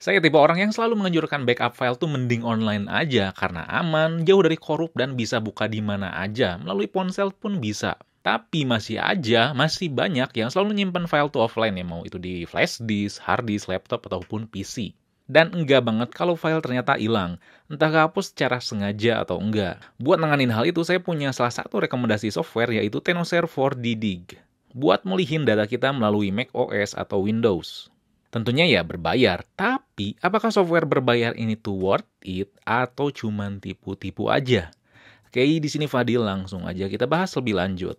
Saya tipe orang yang selalu menganjurkan backup file tuh mending online aja karena aman, jauh dari korup dan bisa buka di mana aja. Melalui ponsel pun bisa. Tapi masih banyak yang selalu nyimpen file tuh offline ya, mau itu di flash disk, hard disk, laptop ataupun PC. Dan enggak banget kalau file ternyata hilang, entah kehapus secara sengaja atau enggak. Buat nanganin hal itu, saya punya salah satu rekomendasi software yaitu Tenosure 4DDig. Buat mulihin data kita melalui macOS atau Windows. Tentunya ya berbayar, tapi apakah software berbayar ini tuh worth it atau cuman tipu-tipu aja? Oke, di sini Fadil, langsung aja kita bahas lebih lanjut.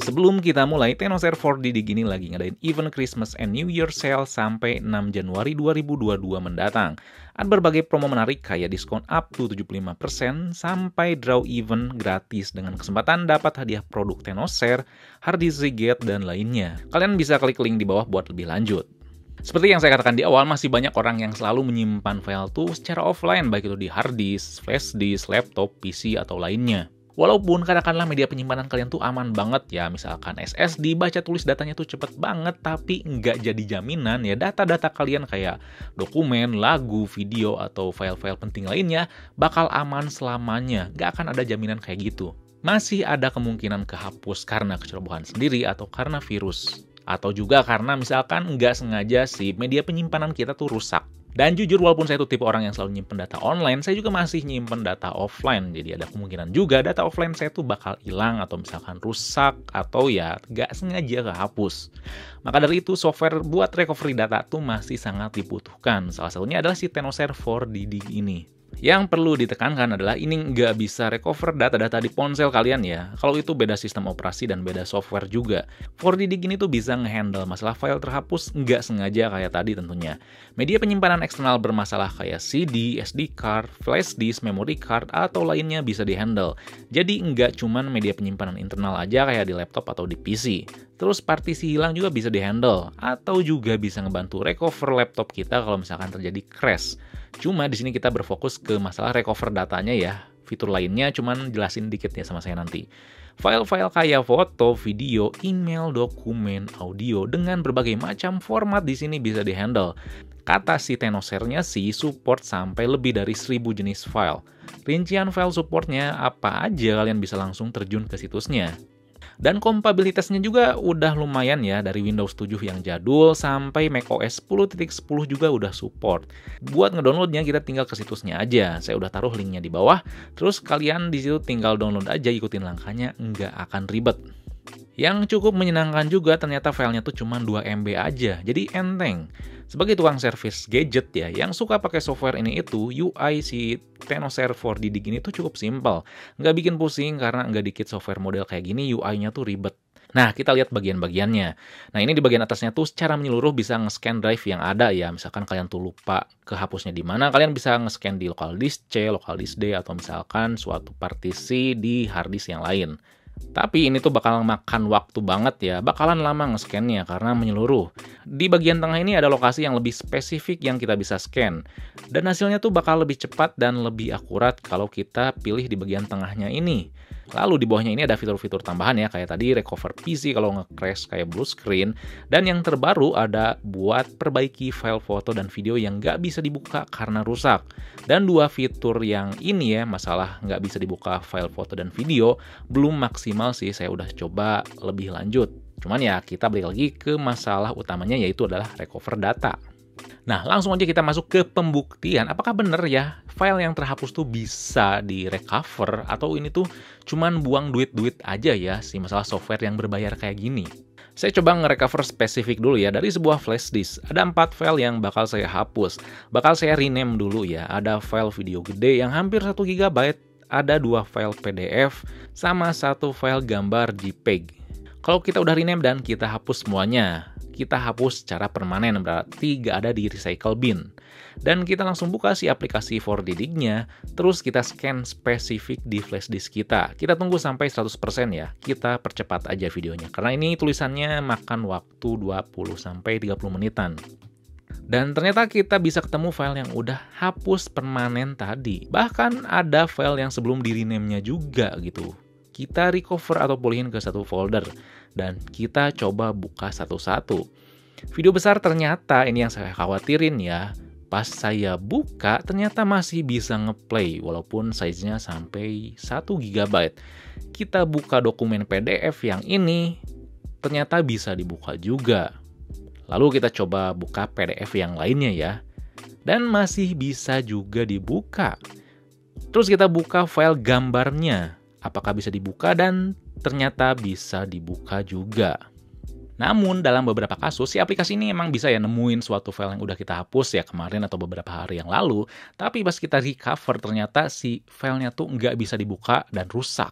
Sebelum kita mulai, Tenosure 4DDig ini lagi ngadain event Christmas and New Year sale sampai 6 Januari 2022 mendatang. Ada berbagai promo menarik kayak diskon up to 75% sampai draw event gratis dengan kesempatan dapat hadiah produk Tenosure, hard disk Seagate, dan lainnya. Kalian bisa klik link di bawah buat lebih lanjut. Seperti yang saya katakan di awal, masih banyak orang yang selalu menyimpan file tuh secara offline, baik itu di hard disk, flash disk, laptop, PC, atau lainnya. Walaupun katakanlah media penyimpanan kalian tuh aman banget ya, misalkan SSD, baca tulis datanya tuh cepet banget, tapi nggak jadi jaminan ya data-data kalian kayak dokumen, lagu, video, atau file-file penting lainnya bakal aman selamanya. Nggak akan ada jaminan kayak gitu. Masih ada kemungkinan kehapus karena kecerobohan sendiri atau karena virus. Atau juga karena misalkan nggak sengaja sih media penyimpanan kita tuh rusak. Dan jujur, walaupun saya tuh tipe orang yang selalu nyimpen data online, saya juga masih nyimpen data offline. Jadi ada kemungkinan juga data offline saya tuh bakal hilang atau misalkan rusak atau ya nggak sengaja kehapus. Maka dari itu, software buat recovery data tuh masih sangat dibutuhkan. Salah satunya adalah si Tenosure 4DDig ini. Yang perlu ditekankan adalah ini nggak bisa recover data-data di ponsel kalian ya. Kalau itu beda sistem operasi dan beda software juga. 4DDig ini tuh bisa ngehandle masalah file terhapus nggak sengaja kayak tadi tentunya. Media penyimpanan eksternal bermasalah kayak CD, SD card, flash disk, memory card, atau lainnya bisa dihandle. Jadi nggak cuman media penyimpanan internal aja kayak di laptop atau di PC. Terus partisi hilang juga bisa dihandle, atau juga bisa ngebantu recover laptop kita kalau misalkan terjadi crash. Cuma di sini kita berfokus ke masalah recover datanya ya. Fitur lainnya cuman jelasin dikit ya sama saya nanti. File-file kayak foto, video, email, dokumen, audio dengan berbagai macam format di sini bisa dihandle. Kata si Tenosure-nya sih support sampai lebih dari 1000 jenis file. Rincian file supportnya apa aja kalian bisa langsung terjun ke situsnya. Dan kompatibilitasnya juga udah lumayan ya, dari Windows 7 yang jadul sampai macOS 10.10 juga udah support. Buat ngedownloadnya kita tinggal ke situsnya aja. Saya udah taruh linknya di bawah. Terus kalian di situ tinggal download aja, ikutin langkahnya, nggak akan ribet. Yang cukup menyenangkan juga ternyata filenya tuh cuma 2 MB aja, jadi enteng. Sebagai tukang servis gadget ya, yang suka pakai software ini itu, UI si Tenosure 4DDig ini tuh cukup simpel. Nggak bikin pusing karena nggak dikit software model kayak gini UI-nya tuh ribet. Nah, kita lihat bagian-bagiannya. Nah, ini di bagian atasnya tuh secara menyeluruh bisa nge-scan drive yang ada ya. Misalkan kalian tuh lupa kehapusnya di mana, kalian bisa nge-scan di local disk C, local disk D, atau misalkan suatu partisi di hard disk yang lain. Tapi ini tuh bakal makan waktu banget ya, bakalan lama nge-scan-nya karena menyeluruh. Di bagian tengah ini ada lokasi yang lebih spesifik yang kita bisa scan. Dan hasilnya tuh bakal lebih cepat dan lebih akurat kalau kita pilih di bagian tengahnya ini. Lalu di bawahnya ini ada fitur-fitur tambahan ya, kayak tadi recover PC kalau nge-crash kayak blue screen. Dan yang terbaru ada buat perbaiki file foto dan video yang nggak bisa dibuka karena rusak. Dan 2 fitur yang ini ya, masalah nggak bisa dibuka file foto dan video, belum maksimal sih, saya udah coba lebih lanjut. Cuman ya kita balik lagi ke masalah utamanya, yaitu adalah recover data. Nah, langsung aja kita masuk ke pembuktian. Apakah bener ya file yang terhapus tuh bisa di-recover atau ini tuh cuman buang duit-duit aja ya si masalah software yang berbayar kayak gini? Saya coba nge-recover spesifik dulu ya dari sebuah flash disk. Ada 4 file yang bakal saya hapus. Bakal saya rename dulu ya. Ada file video gede yang hampir 1 GB, ada 2 file PDF, sama 1 file gambar JPEG. Kalau kita udah rename dan kita hapus semuanya, kita hapus secara permanen, berarti nggak ada di recycle bin. Dan kita langsung buka si aplikasi 4DDig-nya, terus kita scan spesifik di flash disk kita. Kita tunggu sampai 100% ya, kita percepat aja videonya. Karena ini tulisannya makan waktu 20-30 menitan. Dan ternyata kita bisa ketemu file yang udah hapus permanen tadi. Bahkan ada file yang sebelum di rename-nya juga gitu. Kita recover atau pulihin ke satu folder. dan kita coba buka satu-satu. Video besar ternyata ini yang saya khawatirin ya. Pas saya buka, ternyata masih bisa ngeplay walaupun size-nya sampai 1 GB. Kita buka dokumen PDF yang ini, ternyata bisa dibuka juga. Lalu kita coba buka PDF yang lainnya ya. Dan masih bisa juga dibuka. Terus kita buka file gambarnya. Apakah bisa dibuka? Dan ternyata bisa dibuka juga. Namun dalam beberapa kasus, si aplikasi ini emang bisa ya nemuin suatu file yang udah kita hapus ya kemarin atau beberapa hari yang lalu. Tapi pas kita recover ternyata si filenya tuh nggak bisa dibuka dan rusak.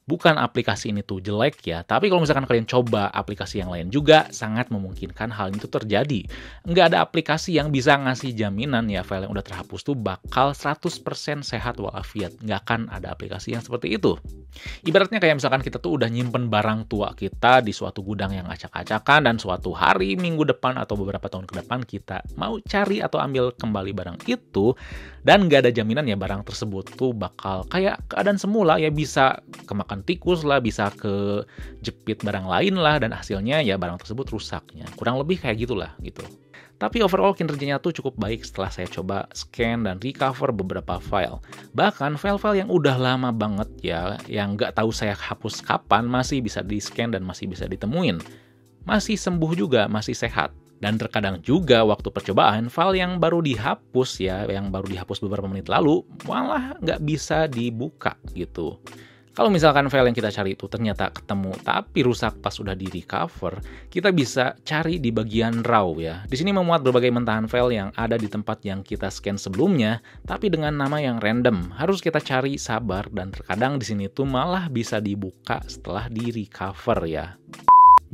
Bukan aplikasi ini tuh jelek ya, tapi kalau misalkan kalian coba aplikasi yang lain juga, sangat memungkinkan hal itu terjadi. Nggak ada aplikasi yang bisa ngasih jaminan ya file yang udah terhapus tuh bakal 100% sehat walafiat. Nggak akan ada aplikasi yang seperti itu. Ibaratnya kayak misalkan kita tuh udah nyimpen barang tua kita di suatu gudang yang acak-acakan dan suatu hari, minggu depan, atau beberapa tahun ke depan kita mau cari atau ambil kembali barang itu, dan nggak ada jaminan ya barang tersebut tuh bakal kayak keadaan semula ya, bisa kemakan tikus lah, bisa kejepit barang lain lah, dan hasilnya ya barang tersebut rusaknya. Kurang lebih kayak gitulah gitu. Tapi overall kinerjanya tuh cukup baik setelah saya coba scan dan recover beberapa file. Bahkan file-file yang udah lama banget ya, yang nggak tahu saya hapus kapan, masih bisa di-scan dan masih bisa ditemuin. Masih sembuh juga, masih sehat. Dan terkadang juga waktu percobaan, file yang baru dihapus ya, yang baru dihapus beberapa menit lalu, malah nggak bisa dibuka gitu. Kalau misalkan file yang kita cari itu ternyata ketemu tapi rusak pas udah di recover, kita bisa cari di bagian raw ya. Di sini memuat berbagai mentahan file yang ada di tempat yang kita scan sebelumnya, tapi dengan nama yang random. Harus kita cari, sabar, dan terkadang di sini tuh malah bisa dibuka setelah di recover ya.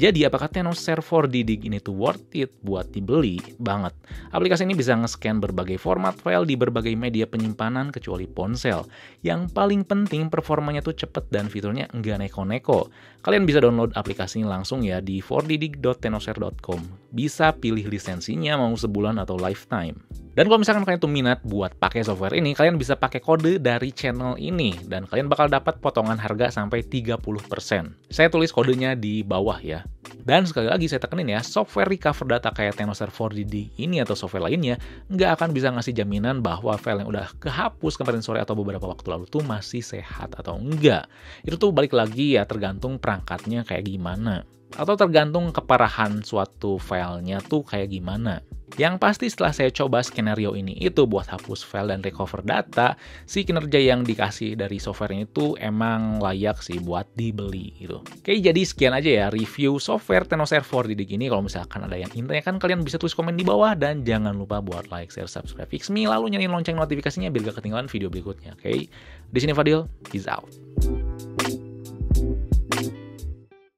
Jadi apakah Tenoshare 4D Dig ini tuh worth it buat dibeli? Banget. Aplikasi ini bisa nge-scan berbagai format file di berbagai media penyimpanan kecuali ponsel. Yang paling penting performanya tuh cepet dan fiturnya nggak neko-neko. Kalian bisa download aplikasinya langsung ya di 4ddig.tenoshare.com. Bisa pilih lisensinya mau sebulan atau lifetime. Dan kalau misalkan kalian tuh minat buat pakai software ini, kalian bisa pakai kode dari channel ini dan kalian bakal dapat potongan harga sampai 30%. Saya tulis kodenya di bawah ya. Dan sekali lagi saya tekenin ya, software recover data kayak Tenoshare 4D ini atau software lainnya nggak akan bisa ngasih jaminan bahwa file yang udah kehapus kemarin sore atau beberapa waktu lalu tuh masih sehat atau enggak. Itu tuh balik lagi ya, tergantung perangkatnya kayak gimana. Atau tergantung keparahan suatu filenya tuh kayak gimana. Yang pasti setelah saya coba skenario ini itu buat hapus file dan recover data, si kinerja yang dikasih dari software ini tuh emang layak sih buat dibeli gitu. Oke, jadi sekian aja ya review software Tenoshare 4D Dig ini. Kalau misalkan ada yang ingin tanyakan, kalian bisa tulis komen di bawah dan jangan lupa buat like, share, subscribe Fixme, lalu nyalain lonceng notifikasinya biar gak ketinggalan video berikutnya. Oke, di sini Fadil, peace out.